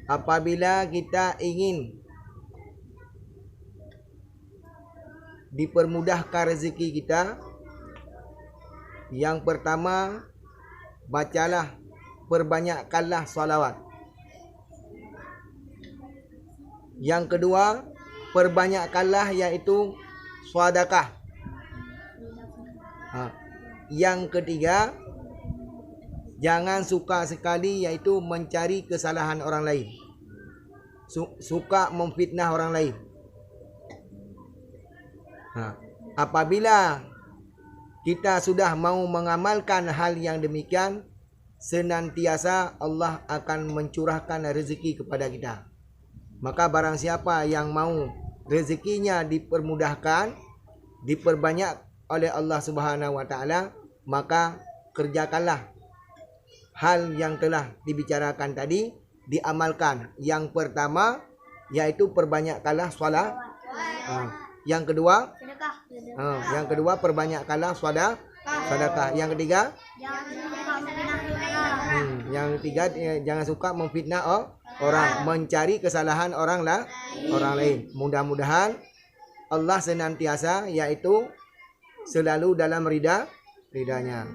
apabila kita ingin dipermudahkan rezeki kita, yang pertama, bacalah, perbanyakkanlah salawat. Yang kedua, perbanyakkanlah iaitu sedekah. Yang ketiga, jangan suka sekali iaitu mencari kesalahan orang lain. Suka memfitnah orang lain. Apabila kita sudah mau mengamalkan hal yang demikian, senantiasa Allah akan mencurahkan rezeki kepada kita. Maka barang siapa yang mau rezekinya dipermudahkan, diperbanyak oleh Allah Subhanahu wa taala, maka kerjakanlah hal yang telah dibicarakan tadi, diamalkan. Yang pertama yaitu perbanyakkanlah solat. Yang kedua perbanyakkanlah sedekah. Yang ketiga jangan suka memfitnah orang, mencari kesalahan orang lain. Mudah-mudahan Allah senantiasa yaitu selalu dalam ridanya.